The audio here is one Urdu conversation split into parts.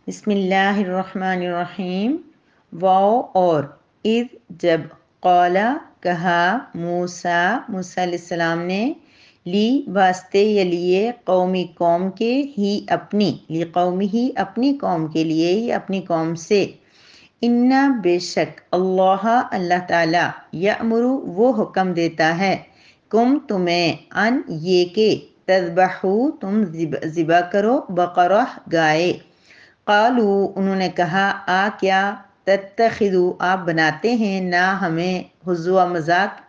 بسم اللہ الرحمن الرحیم۔ واو اور اذ جب، قالا کہا، موسیٰ علیہ السلام نے، لی واسطے یا لیے، قومی قوم کے، ہی اپنی، لی قومی ہی اپنی قوم کے لیے یا اپنی قوم سے، انا بے شک، اللہ تعالیٰ، یأمرو وہ حکم دیتا ہے، کم تمہیں، ان یہ کہ، تذبحو تم ذبح کرو، بقرہ گائے، قالو انہوں نے کہا، کیا، تتخذو آپ بناتے ہیں، نا ہمیں، ہزوا مذاق،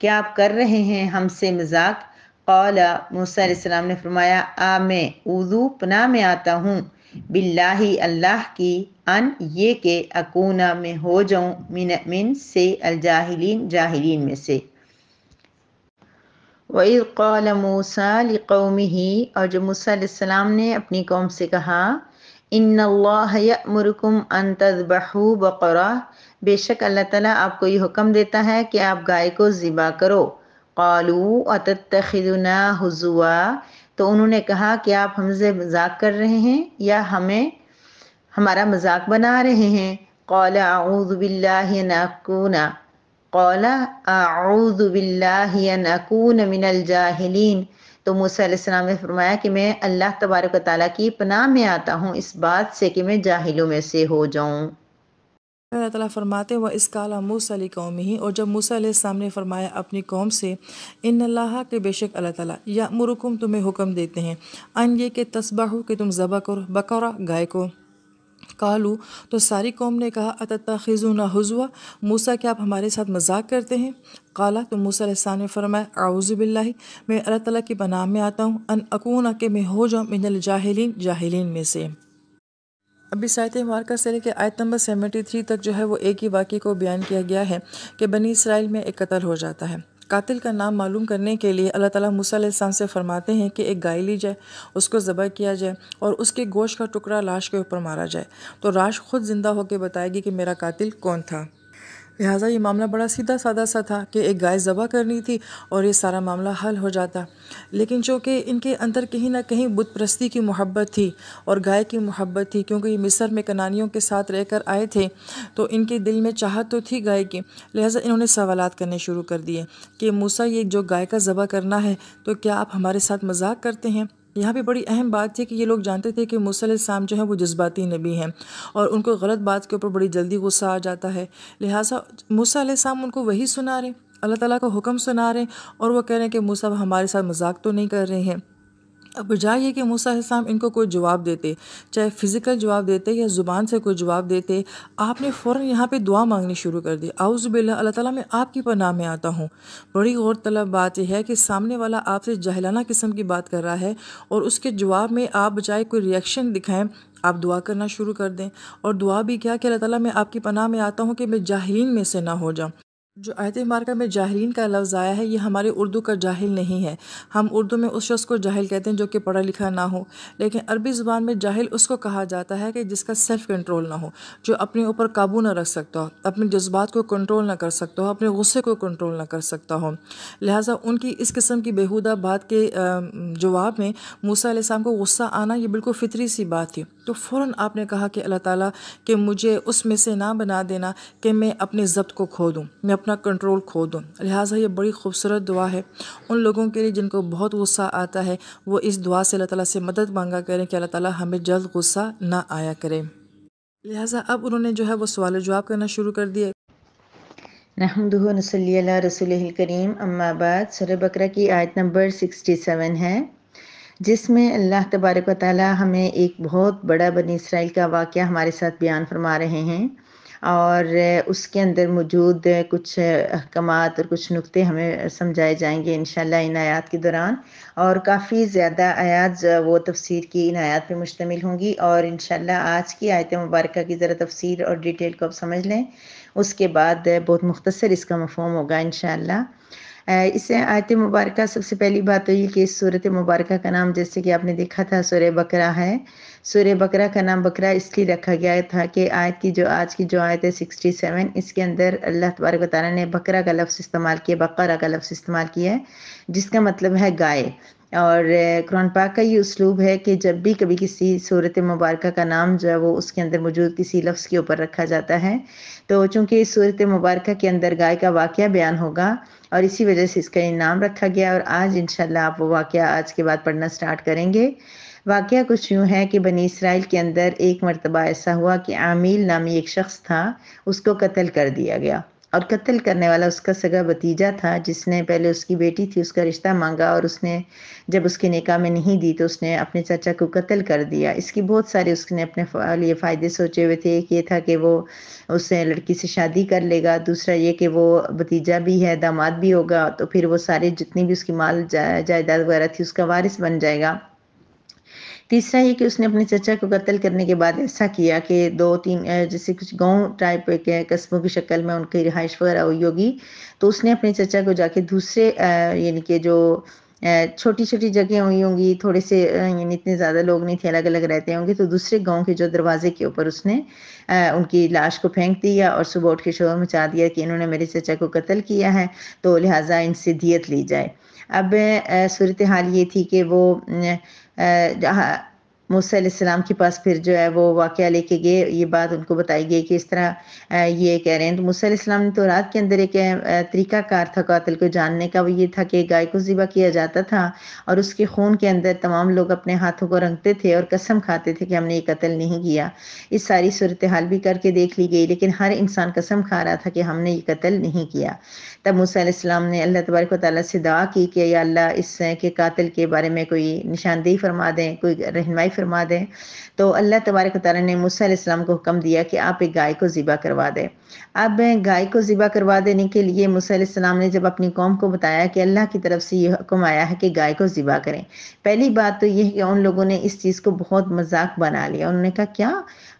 کیا آپ کر رہے ہیں ہم سے مذاق؟ قال موسیٰ علیہ السلام نے فرمایا، میں اعوذ پناہ میں آتا ہوں، باللہ اللہ کی، ان یہ کہ، اکونا میں ہو جاؤں، من سے، الجاہلین جاہلین میں سے۔ وَإِذْ قَالَ مُوسَىٰ لِقَوْمِهِ اور جب موسیٰ علیہ السلام نے اپنی قوم سے کہا، ان اللہ یأمرکم ان تذبحوا بقرہ، بے شک اللہ تعالیٰ آپ کو یہ حکم دیتا ہے کہ آپ گائے کو ذبح کرو۔ قالوا اتتخذنا ہزوا، تو انہوں نے کہا کہ آپ ہم سے مذاق کر رہے ہیں یا ہمارا مذاق بنا رہے ہیں۔ قال اعوذ باللہ ان اکون قال اعوذ باللہ ان اکون من الجاہلین، تو موسیٰ علیہ السلام نے فرمایا کہ میں اللہ تبارک و تعالیٰ کی پناہ میں آتا ہوں اس بات سے کہ میں جاہلوں میں سے ہو جاؤں۔ اللہ تعالیٰ فرماتے وہ اس کالا موسیٰ قومی، اور جب موسیٰ علیہ السلام نے فرمایا اپنی قوم سے، ان اللہ کے بے شک اللہ تعالیٰ، یأمرکم تمہیں حکم دیتے ہیں، ان یہ کہ تسبحو کہ تم ذبح کرو، بقرہ گائے کو۔ قالو تو ساری قوم نے کہا، اتتخذونا ہزوا، موسیٰ کیا آپ ہمارے ساتھ مذاق کرتے ہیں؟ قالا تو موسیٰ علیہ السلام نے فرمایا، اعوذ باللہ میں اللہ تعالیٰ کی پناہ میں آتا ہوں، ان اکون کہ میں ہو جاؤں، من الجاہلین جاہلین میں سے۔ ابھی آیت مبارکہ سے لے کے آیت نمبر 73 تک جو ہے وہ ایک ہی واقعے کو بیان کیا گیا ہے کہ بنی اسرائیل میں ایک قتل ہو جاتا ہے۔ قاتل کا نام معلوم کرنے کے لیے اللہ تعالیٰ موسیٰ علیہ السلام سے فرماتے ہیں کہ ایک گائے لی جائے، اس کو ذبح کیا جائے اور اس کے گوشت کا ٹکڑا لاش کے اوپر مارا جائے، تو لاش خود زندہ ہو کے بتائے گی کہ میرا قاتل کون تھا۔ لہٰذا یہ معاملہ بڑا سیدھا سادہ سا تھا کہ ایک گائے ذبح کرنی تھی اور یہ سارا معاملہ حل ہو جاتا، لیکن چونکہ ان کے اندر کہیں نہ کہیں بت پرستی کی محبت تھی اور گائے کی محبت تھی، کیونکہ یہ مصر میں کنانیوں کے ساتھ رہ کر آئے تھے، تو ان کے دل میں چاہت تو تھی گائے کی، لہٰذا انہوں نے سوالات کرنے شروع کر دیے کہ موسیٰ یہ جو گائے کا ذبح کرنا ہے تو کیا آپ ہمارے ساتھ مذاق کرتے ہیں؟ یہاں پہ بڑی اہم بات تھی کہ یہ لوگ جانتے تھے کہ موسیٰ علیہ السلام جو ہیں وہ جذباتی نبی ہیں اور ان کو غلط بات کے اوپر بڑی جلدی غصہ آ جاتا ہے، لہٰذا موسیٰ علیہ السلام ان کو وہی سنا رہے، اللہ تعالیٰ کا حکم سنا رہے ہیں، اور وہ کہہ رہے ہیں کہ موسیٰ ہمارے ساتھ مذاق تو نہیں کر رہے ہیں۔ اب بجائے یہ کہ موسیٰ علیہ السلام ان کو کوئی جواب دیتے، چاہے فزیکل جواب دیتے یا زبان سے کوئی جواب دیتے، آپ نے فوراً یہاں پہ دعا مانگنی شروع کر دی، اعوذ باللہ اللہ تعالیٰ میں آپ کی پناہ میں آتا ہوں۔ بڑی غور طلب بات یہ ہے کہ سامنے والا آپ سے جاہلانہ قسم کی بات کر رہا ہے اور اس کے جواب میں آپ بجائے کوئی ریئیکشن دکھائیں، آپ دعا کرنا شروع کر دیں، اور دعا بھی کیا کہ اللہ تعالیٰ میں آپ کی پناہ میں آتا ہوں کہ میں جاہلین میں سے نہ ہو جاؤں۔ جو آیت مبارکہ میں جاہلین کا لفظ آیا ہے یہ ہمارے اردو کا جاہل نہیں ہے، ہم اردو میں اس شخص کو جاہل کہتے ہیں جو کہ پڑھا لکھا نہ ہو، لیکن عربی زبان میں جاہل اس کو کہا جاتا ہے کہ جس کا سیلف کنٹرول نہ ہو، جو اپنے اوپر قابو نہ رکھ سکتا ہو، اپنے جذبات کو کنٹرول نہ کر سکتا ہو، اپنے غصے کو کنٹرول نہ کر سکتا ہو۔ لہٰذا ان کی اس قسم کی بیہودہ بات کے جواب میں موسیٰ علیہ السلام کو غصہ آنا یہ بالکل فطری سی بات تھی، تو فوراً آپ نے کہا کہ اللہ تعالیٰ کہ مجھے اس میں سے نہ بنا دینا کہ میں اپنے ضبط کو کھو دوں، میں اپنا کنٹرول کھو دوں۔ لہٰذا یہ بڑی خوبصورت دعا ہے ان لوگوں کے لیے جن کو بہت غصہ آتا ہے، وہ اس دعا سے اللہ تعالیٰ سے مدد مانگا کریں کہ اللہ تعالیٰ ہمیں جلد غصہ نہ آیا کرے۔ لہٰذا اب انہوں نے جو ہے وہ سوال و جواب کرنا شروع کر دیے۔ نحمدہ و نصلی علی رسولہ الکریم، اما بعد، سورہ بقرہ کی آیت نمبر 67 ہے، جس میں اللہ تبارک و تعالی ہمیں ایک بہت بڑا بنی اسرائیل کا واقعہ ہمارے ساتھ بیان فرما رہے ہیں، اور اس کے اندر موجود کچھ احکامات اور کچھ نقطے ہمیں سمجھائے جائیں گے انشاءاللہ ان آیات کے دوران، اور کافی زیادہ آیات وہ تفسیر کی ان آیات پہ مشتمل ہوں گی، اور انشاءاللہ آج کی آیت مبارکہ کی ذرا تفسیر اور ڈیٹیل کو آپ سمجھ لیں، اس کے بعد بہت مختصر اس کا مفہوم ہوگا انشاءاللہ۔ اس آیت مبارکہ سب سے پہلی بات تو یہ کہ اس سورۃ مبارکہ کا نام جیسے کہ آپ نے دیکھا تھا سورہ بقرہ ہے۔ سورہ بقرہ کا نام بقرہ اس لیے رکھا گیا تھا کہ آیت کی جو آج کی جو آیت ہے 67، اس کے اندر اللہ تبارک و تعالیٰ نے بقرہ کا لفظ استعمال کیا، بقرہ کا لفظ استعمال کیا ہے، جس کا مطلب ہے گائے۔ اور قرآن پاک کا یہ اسلوب ہے کہ جب بھی کبھی کسی صورت مبارکہ کا نام جو ہے وہ اس کے اندر موجود کسی لفظ کے اوپر رکھا جاتا ہے، تو چونکہ اس صورت مبارکہ کے اندر گائے کا واقعہ بیان ہوگا اور اسی وجہ سے اس کا یہ نام رکھا گیا، اور آج انشاءاللہ آپ وہ واقعہ آج کے بعد پڑھنا سٹارٹ کریں گے۔ واقعہ کچھ یوں ہے کہ بنی اسرائیل کے اندر ایک مرتبہ ایسا ہوا کہ عامیل نامی ایک شخص تھا، اس کو قتل کر دیا گیا، اور قتل کرنے والا اس کا سگا بھتیجا تھا جس نے پہلے اس کی بیٹی تھی اس کا رشتہ مانگا، اور اس نے جب اس کے نکاح میں نہیں دی تو اس نے اپنے چچا کو قتل کر دیا۔ اس کی بہت سارے اس نے اپنے لیے فائدے سوچے ہوئے تھے۔ ایک یہ تھا کہ وہ اس سے لڑکی سے شادی کر لے گا، دوسرا یہ کہ وہ بھتیجا بھی ہے، داماد بھی ہوگا، تو پھر وہ سارے جتنی بھی اس کی مال جائیداد وغیرہ تھی اس کا وارث بن جائے گا۔ تیسرا یہ کہ اس نے اپنے چچا کو قتل کرنے کے بعد ایسا کیا کہ 2-3 جیسے کچھ گاؤں ٹائپ کے قصبوں کی شکل میں ان کی رہائش وغیرہ ہوئی ہوگی، تو اس نے اپنے چچا کو جا کے دوسرے یعنی کہ جو چھوٹی چھوٹی جگہیں ہوئی ہوں گی، تھوڑے سے یعنی اتنے زیادہ لوگ نہیں تھے، الگ الگ رہتے ہوں گے، تو دوسرے گاؤں کے جو دروازے کے اوپر اس نے ان کی لاش کو پھینک دیا اور صبح اٹھ کے شور مچا دیا کہ انہوں نے میرے چچا کو قتل کیا ہے، تو لہٰذا ان سے دیت لی جائے۔ اب صورتحال یہ تھی کہ وہ موسیٰ علیہ السلام کے پاس پھر جو ہے وہ واقعہ لے کے گئے، یہ بات ان کو بتائی گئی کہ اس طرح یہ کہہ رہے ہیں۔ تو موسیٰ علیہ السلام نے تو رات کے اندر ایک طریقہ کار تھا قاتل کو جاننے کا، وہ یہ تھا کہ گائے کو ذبح کیا جاتا تھا اور اس کے خون کے اندر تمام لوگ اپنے ہاتھوں کو رنگتے تھے اور قسم کھاتے تھے کہ ہم نے یہ قتل نہیں کیا۔ اس ساری صورتحال بھی کر کے دیکھ لی گئی، لیکن ہر انسان قسم کھا رہا تھا کہ ہم نے یہ قتل نہیں کیا۔ تب موسیٰ علیہ السلام نے اللہ تبارک و تعالیٰ سے دعا کی کہ یا اللہ اس کے قاتل کے بارے میں کوئی نشاندہی فرما دیں، کوئی رہنمائی فرما دیں۔ تو اللہ تبارک و تعالیٰ نے موسیٰ علیہ السلام کو حکم دیا کہ آپ ایک گائے کو ذبح کروا دیں۔ اب گائے کو ذبح کروا دینے کے لیے موسیٰ علیہ السلام نے جب اپنی قوم کو بتایا کہ اللہ کی طرف سے یہ حکم آیا ہے کہ گائے کو ذبح کریں، پہلی بات تو یہ ہے کہ ان لوگوں نے اس چیز کو بہت مذاق بنا لیا۔ انہوں نے کہا کیا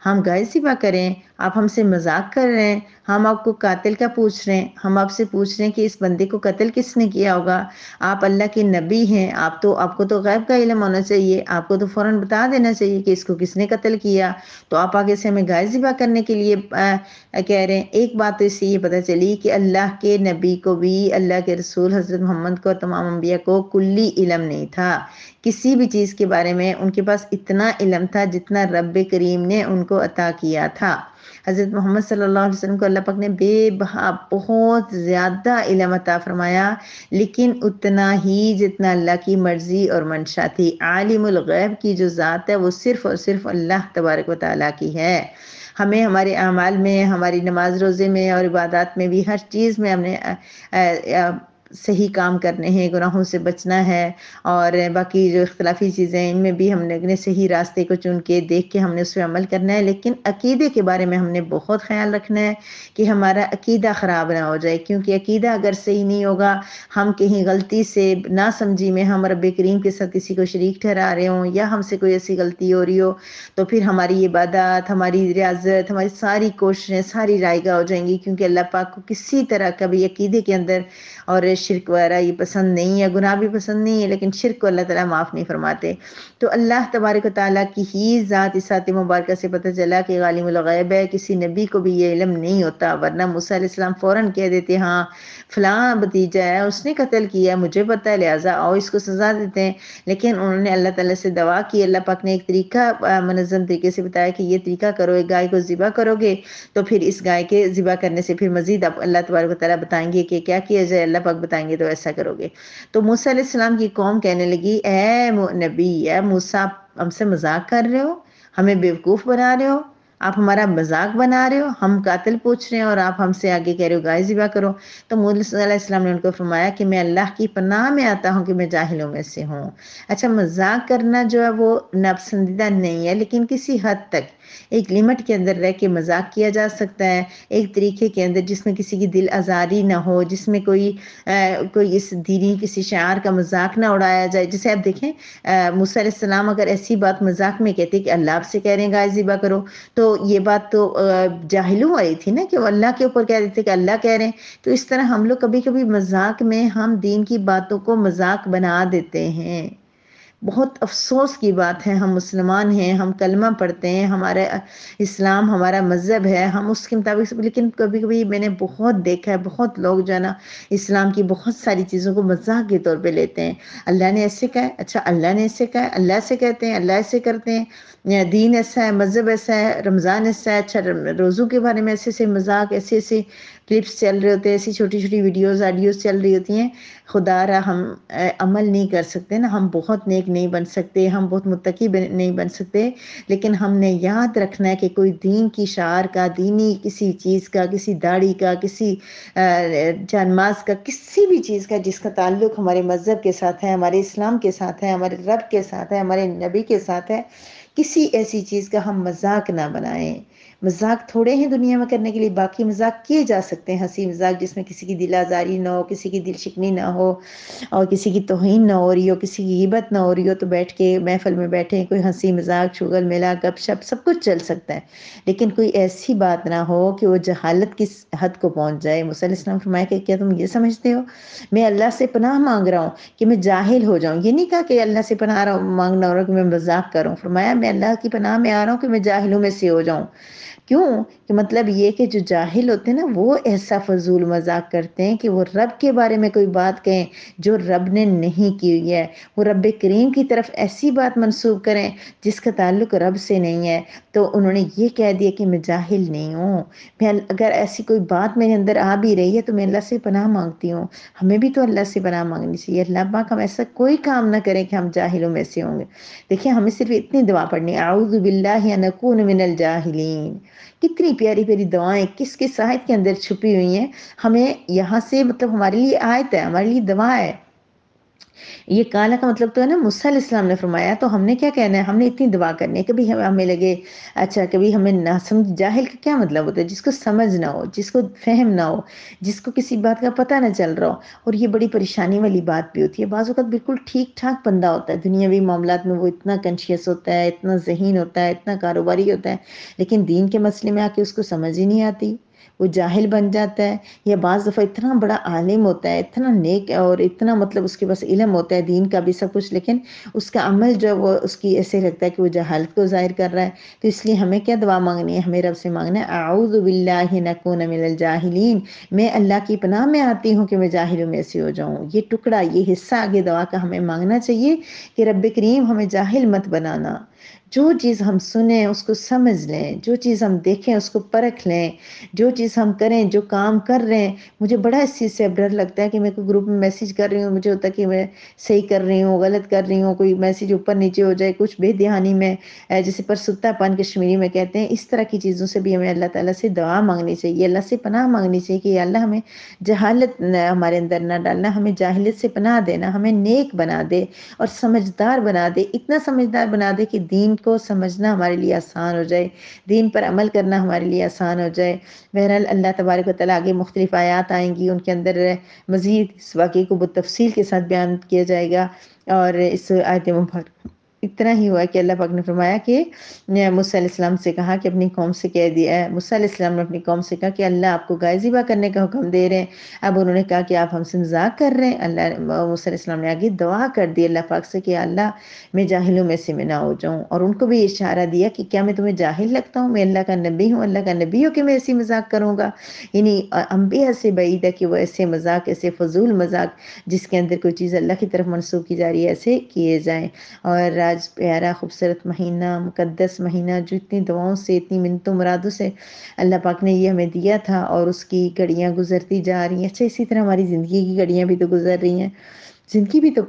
ہم گائے ذبح کریں؟ آپ ہم سے مذاق کر رہے ہیں، ہم آپ کو قاتل کا پوچھ رہے ہیں، ہم آپ سے پوچھ رہے ہیں کہ اس بندے کو قتل کس نے کیا ہوگا؟ آپ اللہ کے نبی ہیں، آپ کو تو غیب کا علم ہونا چاہیے، آپ کو تو فوراً بتا دینا چاہیے کہ اس کو کس نے قتل کیا، تو آپ آگے سے ہمیں گائے ذبح کرنے کے لیے کہہ رہے ہیں۔ ایک بات تو اس سے یہ پتہ چلی کہ اللہ کے نبی کو بھی، اللہ کے رسول حضرت محمد کو اور تمام انبیاء کو کلی علم نہیں تھا، کسی بھی چیز کے بارے میں ان کے پاس اتنا علم تھا جتنا رب کریم نے ان کو عطا کیا تھا۔ حضرت محمد صلی اللہ علیہ وسلم کو اللہ پاک نے بے بہا بہت زیادہ علم عطا فرمایا، لیکن اتنا ہی جتنا اللہ کی مرضی اور منشا تھی۔ عالم الغیب کی جو ذات ہے وہ صرف اور صرف اللہ تبارک و تعالیٰ کی ہے۔ ہمیں ہمارے اعمال میں، ہماری نماز روزے میں اور عبادات میں بھی ہر چیز میں ہم نے صحیح کام کرنے ہیں، گناہوں سے بچنا ہے، اور باقی جو اختلافی چیزیں ان میں بھی ہم نے صحیح راستے کو چن کے دیکھ کے ہم نے اس پہ عمل کرنا ہے، لیکن عقیدے کے بارے میں ہم نے بہت خیال رکھنا ہے کہ ہمارا عقیدہ خراب نہ ہو جائے، کیونکہ عقیدہ اگر صحیح نہیں ہوگا، ہم کہیں غلطی سے نہ سمجھی میں ہم رب کریم کے ساتھ کسی کو شریک ٹھہرا رہے ہوں یا ہم سے کوئی ایسی غلطی ہو رہی ہو، تو پھر ہماری عبادات، ہماری ریاضت، ہماری ساری کوششیں ساری رائگاں ہو جائیں گی، کیونکہ اللہ پاک کو کسی طرح کا بھی عقیدے کے اندر اور شرک وغیرہ یہ پسند نہیں ہے، گناہ بھی پسند نہیں ہے، لیکن شرک کو اللہ تعالیٰ معاف نہیں فرماتے۔ تو اللہ تبارک و تعالیٰ کی ہی ذات اس آیت مبارکہ سے پتہ چلا کہ عالم الغیب ہے، کسی نبی کو بھی یہ علم نہیں ہوتا، ورنہ موسیٰ علیہ السلام فوراً کہہ دیتے ہاں فلاں بھتیجا ہے، اس نے قتل کیا، مجھے پتہ ہے، لہٰذا آؤ اس کو سزا دیتے ہیں۔ لیکن انہوں نے اللہ تعالیٰ سے دعا کی، اللہ پاک نے ایک طریقہ منظم طریقے سے بتایا کہ یہ طریقہ کرو، ایک گائے کو ذبح کرو گے تو پھر اس گائے کے ذبح کرنے سے پھر مزید اللہ تبارک و تعالیٰ بتائیں گے کہ کیا کیا جائے، اللہ پاک بتائیں گے تو ایسا کرو گے۔ تو موسیٰ علیہ السلام کی قوم کہنے لگی اے نبی، اے موسیٰ، ہم سے مذاق کر رہے ہو، ہمیں بیوقوف بنا رہے ہو، آپ ہمارا مذاق بنا رہے ہو، ہم قاتل پوچھ رہے ہیں اور آپ ہم سے آگے کہہ رہے ہو گائے ذبح کرو۔ تو موسیٰ علیہ السلام نے ان کو فرمایا کہ میں اللہ کی پناہ میں آتا ہوں کہ میں جاہلوں میں سے ہوں۔ اچھا، مذاق کرنا جو ہے وہ ناپسندیدہ نہیں ہے، لیکن کسی حد تک ایک لمٹ کے اندر رہ کے مذاق کیا جا سکتا ہے، ایک طریقے کے اندر جس میں کسی کی دل آزاری نہ ہو، جس میں کوئی اس دینی کسی شعار کا مذاق نہ اڑایا جائے۔ جیسے آپ دیکھیں موسیٰ علیہ السلام اگر ایسی بات مذاق میں کہتے کہ اللہ آپ سے کہہ رہے ہیں گائے ذبح کرو، تو یہ بات تو جاہلوں والی تھی نا کہ وہ اللہ کے اوپر کہہ دیتے کہ اللہ کہہ رہے ہیں۔ تو اس طرح ہم لوگ کبھی کبھی مذاق میں ہم دین کی باتوں کو مذاق بنا دیتے ہیں۔ بہت افسوس کی بات ہے، ہم مسلمان ہیں، ہم کلمہ پڑھتے ہیں، ہمارا اسلام ہمارا مذہب ہے، ہم اس کے مطابق، لیکن کبھی کبھی میں نے بہت دیکھا ہے، بہت لوگ جو ہے نا اسلام کی بہت ساری چیزوں کو مذاق کے طور پہ لیتے ہیں۔ اللہ نے ایسے کہا ہے، اچھا اللہ نے ایسے کہا ہے، اللہ ایسے کہتے ہیں، اللہ ایسے کرتے ہیں، یا دین ایسا ہے، مذہب ایسا ہے، رمضان ایسا ہے، اچھا روزوں کے بارے میں ایسے ایسے مذاق، ایسے ایسے کلپس چل رہے ہوتے ہیں، ایسی چھوٹی چھوٹی ویڈیوز آڈیوز چل رہی ہوتی ہیں۔ خدا را ہم عمل نہیں کر سکتے نا، ہم بہت نیک نہیں بن سکتے، ہم بہت متقی نہیں بن سکتے، لیکن ہم نے یاد رکھنا ہے کہ کوئی دین کی شعار کا، دینی کسی چیز کا، کسی داڑھی کا، کسی جانماز کا، کسی بھی چیز کا جس کا تعلق ہمارے مذہب کے ساتھ ہے، ہمارے اسلام کے ساتھ ہے، ہمارے رب کے ساتھ ہے، ہمارے نبی کے ساتھ ہے، کسی ایسی چیز کا ہم مذاق نہ بنائیں۔ مذاق تھوڑے ہیں دنیا میں کرنے کے لیے، باقی مذاق کیے جا سکتے ہیں، ہنسی مذاق جس میں کسی کی دل آزاری نہ ہو، کسی کی دل شکنی نہ ہو، اور کسی کی توہین نہ ہو رہی ہو، کسی کی غیبت نہ ہو رہی ہو، تو بیٹھ کے محفل میں بیٹھے کوئی ہنسی مذاق چغل میلہ گپ شپ سب کچھ چل سکتا ہے، لیکن کوئی ایسی بات نہ ہو کہ وہ جہالت کی حد کو پہنچ جائے۔ موسیٰ علیہ السلام فرمایا کہ کیا تم یہ سمجھتے ہو میں اللہ سے پناہ مانگ رہا ہوں کہ میں جاہل ہو جاؤں؟ یہ نہیں کہا کہ اللہ سے پناہ مانگنا ہو رہا کہ میں مذاق کروں، فرمایا میں اللہ کی پناہ میں آ رہا ہوں کہ میں جاہلوں میں سے ہو جاؤں۔ کیوں کہ مطلب یہ کہ جو جاہل ہوتے ہیں نا وہ ایسا فضول مذاق کرتے ہیں کہ وہ رب کے بارے میں کوئی بات کہیں جو رب نے نہیں کی ہوئی ہے، وہ رب کریم کی طرف ایسی بات منسوب کریں جس کا تعلق رب سے نہیں ہے، تو انہوں نے یہ کہہ دیا کہ میں جاہل نہیں ہوں، میں اگر ایسی کوئی بات میرے اندر آ بھی رہی ہے تو میں اللہ سے پناہ مانگتی ہوں۔ ہمیں بھی تو اللہ سے پناہ مانگنی چاہیے، اللہ پاک ہم ایسا کوئی کام نہ کریں کہ ہم جاہلوں میں سے ہوں گے۔ دیکھیں ہمیں صرف اتنی دعا پڑھنی ہے، اعوذ باللہ ان اکون من الجاہلین، کتنی پیاری پیاری دعائیں کس کس آیت کے اندر چھپی ہوئی ہیں، ہمیں یہاں سے مطلب ہمارے لیے آیت ہے، ہمارے لیے دعا ہے۔ یہ کالا کا مطلب تو ہے نا موسیٰ علیہ السلام نے فرمایا، تو ہم نے کیا کہنا ہے، ہم نے اتنی دعا کرنی ہے، کبھی ہمیں لگے اچھا، کبھی ہمیں نہ سمجھ، جاہل کا کیا مطلب ہوتا ہے؟ جس کو سمجھ نہ ہو، جس کو فہم نہ ہو، جس کو کسی بات کا پتہ نہ چل رہا ہو، اور یہ بڑی پریشانی والی بات بھی ہوتی ہے۔ بعض اوقات بالکل ٹھیک ٹھاک بندہ ہوتا ہے، دنیاوی معاملات میں وہ اتنا کنشیس ہوتا ہے، اتنا ذہین ہوتا ہے، اتنا کاروباری ہوتا ہے، لیکن دین کے مسئلے میں آ کے اس کو سمجھ ہی نہیں آتی، وہ جاہل بن جاتا ہے۔ یا بعض دفعہ اتنا بڑا عالم ہوتا ہے، اتنا نیک اور اتنا مطلب اس کے پاس علم ہوتا ہے دین کا بھی سب کچھ، لیکن اس کا عمل جو وہ اس کی ایسے لگتا ہے کہ وہ جہالت کو ظاہر کر رہا ہے۔ تو اس لیے ہمیں کیا دعا مانگنی ہے؟ ہمیں رب سے مانگنا ہے اعوذ باللہ نکون من الجاہلین، میں اللہ کی پناہ میں آتی ہوں کہ میں جاہلوں میں سے ہو جاؤں۔ یہ ٹکڑا، یہ حصہ آگے دعا کا ہمیں مانگنا چاہیے کہ رب کریم ہمیں جاہل مت بنانا، جو چیز ہم سنیں اس کو سمجھ لیں، جو چیز ہم دیکھیں اس کو پرکھ لیں، جو چیز ہم کریں، جو کام کر رہے ہیں۔ مجھے بڑا اس چیز سے اب ڈر لگتا ہے کہ میں کوئی گروپ میں میسیج کر رہی ہوں، مجھے ہوتا ہے کہ میں صحیح کر رہی ہوں، غلط کر رہی ہوں، کوئی میسیج اوپر نیچے ہو جائے، کچھ بے دھیانی میں، جسے پرستا پن کشمیری میں کہتے ہیں، اس طرح کی چیزوں سے بھی ہمیں اللہ تعالیٰ سے دعا مانگنی چاہیے، اللہ سے پناہ مانگنی چاہیے کہ اللہ ہمیں جہالت ہمارے اندر نہ ڈالنا، ہمیں جاہلیت سے پناہ دینا، ہمیں نیک بنا دے اور سمجھدار بنا دے، اتنا سمجھدار بنا دے کہ دین کو سمجھنا ہمارے لیے آسان ہو جائے، دین پر عمل کرنا ہمارے لیے آسان ہو جائے۔ بہرحال اللہ تبارک و تعالیٰ آگے مختلف آیات آئیں گی، ان کے اندر مزید اس واقعے کو بتفصیل کے ساتھ بیان کیا جائے گا، اور اس آیت مبارکہ اتنا ہی ہوا کہ اللہ پاک نے فرمایا کہ موسیٰ علیہ السلام سے کہا کہ اپنی قوم سے کہہ دیا ہے، موسیٰ علیہ السلام نے اپنی قوم سے کہا کہ اللہ آپ کو گائے ذبح کرنے کا حکم دے رہے ہیں۔ اب انہوں نے کہا کہ آپ ہم سے مذاق کر رہے ہیں۔ اللہ موسیٰ علیہ السلام نے آگے دعا کر دی اللہ پاک سے کہ اللہ میں جاہلوں میں سے میں نہ ہو جاؤں، اور ان کو بھی اشارہ دیا کہ کیا میں تمہیں جاہل لگتا ہوں؟ میں اللہ کا نبی ہوں، اللہ کا نبی ہو کہ میں ایسی مذاق کروں گا؟ یعنی انبیاء سے بعید ہے کہ وہ ایسے مذاق، ایسے فضول مذاق جس کے اندر کوئی چیز اللہ کی طرف منسوب کی جا رہی ہے، ایسے کیے جائیں۔ اور آج پیارا خوبصورت مہینہ، مقدس مہینہ، جو اتنی دعاؤں سے، اتنی منتوں مرادوں سے اللہ پاک نے یہ ہمیں دیا تھا، اور اس کی گھڑیاں گزرتی جا رہی ہیں۔ اچھا، اسی طرح ہماری زندگی کی گھڑیاں بھی تو گزر رہی ہیں، زندگی بھی تو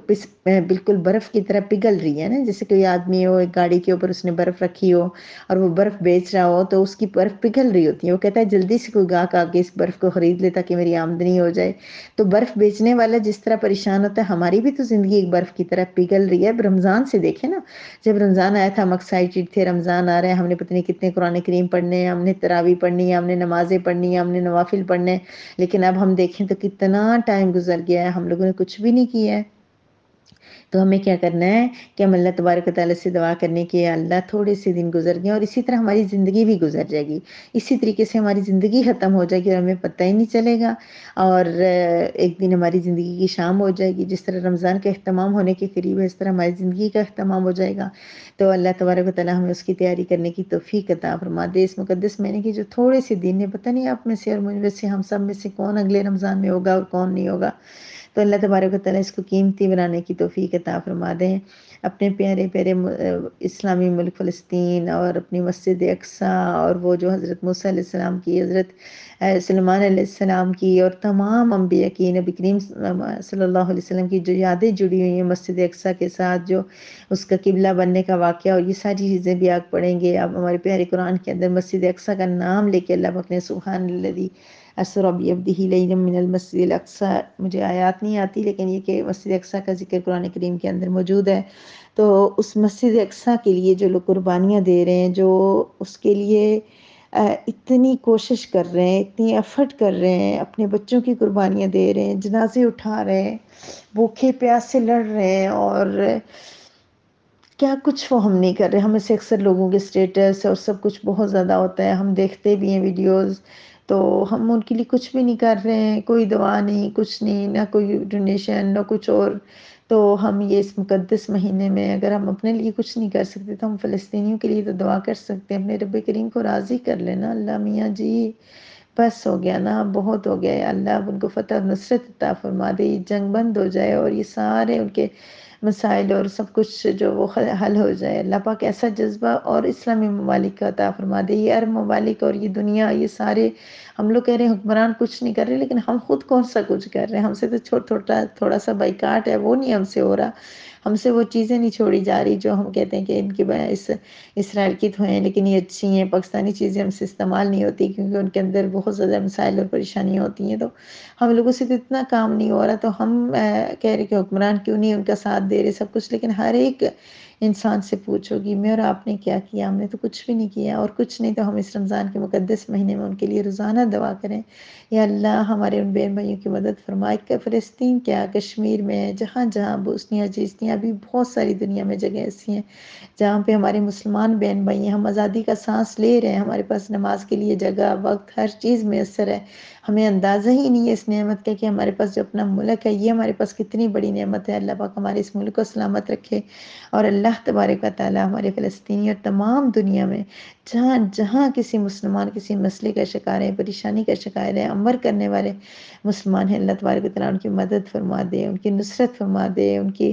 بالکل برف کی طرح پگھل رہی ہے نا، جیسے کوئی آدمی ہو، ایک گاڑی کے اوپر اس نے برف رکھی ہو اور وہ برف بیچ رہا ہو تو اس کی برف پگھل رہی ہوتی ہے، وہ کہتا ہے جلدی سے کوئی گاہک آ کے اس برف کو خرید لے تاکہ میری آمدنی ہو جائے۔ تو برف بیچنے والا جس طرح پریشان ہوتا ہے، ہماری بھی تو زندگی ایک برف کی طرح پگھل رہی ہے۔ اب رمضان سے دیکھیں نا، جب رمضان آیا تھا ہم ایکسائٹیڈ تھے، رمضان آ رہا ہے، ہم نے پتہ نہیں کتنے قرآن کریم پڑھنے ہیں، ہم نے تراویح پڑھنی ہے، ہم نے نمازیں پڑھنی ہیں، ہم نے نوافل پڑھنے ہیں، لیکن اب ہم دیکھیں تو کتنا ٹائم گزر گیا ہے، ہم لوگوں نے کچھ بھی نہیں کیا ہے۔ تو ہمیں کیا کرنا ہے کہ ہم اللہ تبارک و تعالیٰ سے دعا کرنے کہ اللہ تھوڑے سے دن گزر گئے اور اسی طرح ہماری زندگی بھی گزر جائے گی، اسی طریقے سے ہماری زندگی ختم ہو جائے گی اور ہمیں پتہ ہی نہیں چلے گا، اور ایک دن ہماری زندگی کی شام ہو جائے گی، جس طرح رمضان کا اختتام ہونے کے قریب ہے اس طرح ہماری زندگی کا اختتام ہو جائے گا۔ تو اللہ تبارک و تعالیٰ ہمیں اس کی تیاری کرنے کی توفیق عطا فرما دے۔ اس مقدس مہینے کی جو تھوڑے سے دن ہیں، پتہ نہیں آپ میں سے اور مجھ میں سے، ہم سب میں سے کون اگلے رمضان میں ہوگا اور کون نہیں ہوگا، تو اللہ تبارک و تعالیٰ اس کو قیمتی بنانے کی توفیق عطا فرما دیں۔ اپنے پیارے پیارے اسلامی ملک فلسطین اور اپنی مسجد اقصیٰ اور وہ جو حضرت موسیٰ علیہ السلام کی، حضرت سلیمان علیہ السلام کی اور تمام انبیاء کی، نبی کریم صلی اللہ علیہ وسلم کی جو یادیں جڑی ہوئی ہیں مسجد اقصیٰ کے ساتھ، جو اس کا قبلہ بننے کا واقعہ، اور یہ ساری چیزیں بھی آگ پڑیں گے۔ اب ہمارے پیارے قرآن کے اندر مسجد اقصیٰ کا نام لے کے اللہ پاک نے سبحان الذی اسری بعبدہ لیلا من المسجد الاقصیٰ، مجھے آیات نہیں آتی لیکن یہ کہ مسجد اقصیٰ کا ذکر قرآن کریم کے اندر موجود ہے۔ تو اس مسجد اقصیٰ کے لیے جو لوگ قربانیاں دے رہے ہیں، جو اس کے لیے اتنی کوشش کر رہے ہیں، اتنی ایفرٹ کر رہے ہیں، اپنے بچوں کی قربانیاں دے رہے ہیں، جنازے اٹھا رہے ہیں، بھوکے پیاس سے لڑ رہے ہیں، اور کیا کچھ وہ ہم نہیں کر رہے۔ ہمیں سے اکثر لوگوں کے سٹیٹس اور سب کچھ بہت زیادہ ہوتا ہے، ہم دیکھتے بھی ہیں ویڈیوز، تو ہم ان کے لیے کچھ بھی نہیں کر رہے ہیں، کوئی دعا نہیں، کچھ نہیں، نہ کوئی ڈونیشن، نہ کچھ اور۔ تو ہم یہ اس مقدس مہینے میں اگر ہم اپنے لیے کچھ نہیں کر سکتے تو ہم فلسطینیوں کے لیے تو دعا کر سکتے ہیں، اپنے رب کریم کو راضی کر لینا، اللہ میاں جی بس ہو گیا نا، بہت ہو گیا ہے، اللہ اب ان کو فتح اور نصرت عطا فرما دے، یہ جنگ بند ہو جائے اور یہ سارے ان کے مسائل اور سب کچھ جو وہ حل ہو جائے۔ اللہ پاک ایسا جذبہ اور اسلامی ممالک کا عطا فرما دے، یہ عرب ممالک اور یہ دنیا، یہ سارے، ہم لوگ کہہ رہے ہیں حکمران کچھ نہیں کر رہے، لیکن ہم خود کون سا کچھ کر رہے ہیں؟ ہم سے تو تھوڑا سا بائیکاٹ ہے، وہ نہیں ہم سے ہو رہا، ہم سے وہ چیزیں نہیں چھوڑی جا رہی جو ہم کہتے ہیں کہ ان کی اسرائیل کی تو ہیں لیکن یہ اچھی ہیں، پاکستانی چیزیں ہم سے استعمال نہیں ہوتی کیونکہ ان کے اندر بہت زیادہ مسائل اور پریشانیاں ہوتی ہیں، تو ہم لوگوں سے تو اتنا کام نہیں ہو رہا، تو ہم کہہ رہے کہ حکمران کیوں نہیں ان کا ساتھ دے رہے سب کچھ، لیکن ہر ایک انسان سے پوچھو گی میں اور آپ نے کیا کیا؟ ہم نے تو کچھ بھی نہیں کیا، اور کچھ نہیں تو ہم اس رمضان کے مقدس مہینے میں ان کے لیے روزانہ دعا کریں، یا اللہ ہمارے ان بہن بھائیوں کی مدد فرمائے، کہ فلسطین کیا، کشمیر میں، جہاں جہاں بوسنیا جیسنیا بھی بہت ساری دنیا میں جگہ ایسی ہیں جہاں پہ ہمارے مسلمان بہن بھائی ہیں، ہم آزادی کا سانس لے رہے ہیں، ہمارے پاس نماز کے لیے جگہ، وقت، ہر چیز میسر ہے، ہمیں اندازہ ہی نہیں ہے اس نعمت کا کہ ہمارے پاس جو اپنا ملک ہے، یہ ہمارے پاس کتنی بڑی نعمت ہے۔ اللہ پاک ہمارے اس ملک کو سلامت رکھے، اور اللہ تبارک و تعالی ہمارے فلسطینی اور تمام دنیا میں جہاں جہاں کسی مسلمان کسی مسئلے کا شکار ہے، پریشانی کا شکار ہے، عمر کرنے والے مسلمان ہیں، اللہ تبارک و تعالی ان کی مدد فرما دے، ان کی نصرت فرما دے، ان کی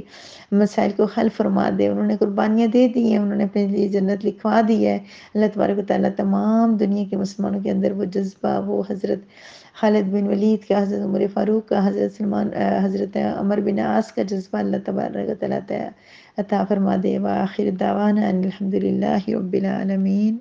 مسائل کو حل فرما دے۔ انہوں نے قربانیاں دے دی ہیں، انہوں نے اپنے لیے جنت لکھوا دی ہے۔ اللہ تبارک و تعالی تمام دنیا کے مسلمانوں کے اندر وہ جذبہ، وہ حضرت خالد بن ولید کا، حضرت عمر فاروق کا، حضرت عمر بن عاص کا جذبہ اللہ تبارک و تعالی عطا فرما دے۔ وآخر دعوانا ان الحمد للہ رب العالمین۔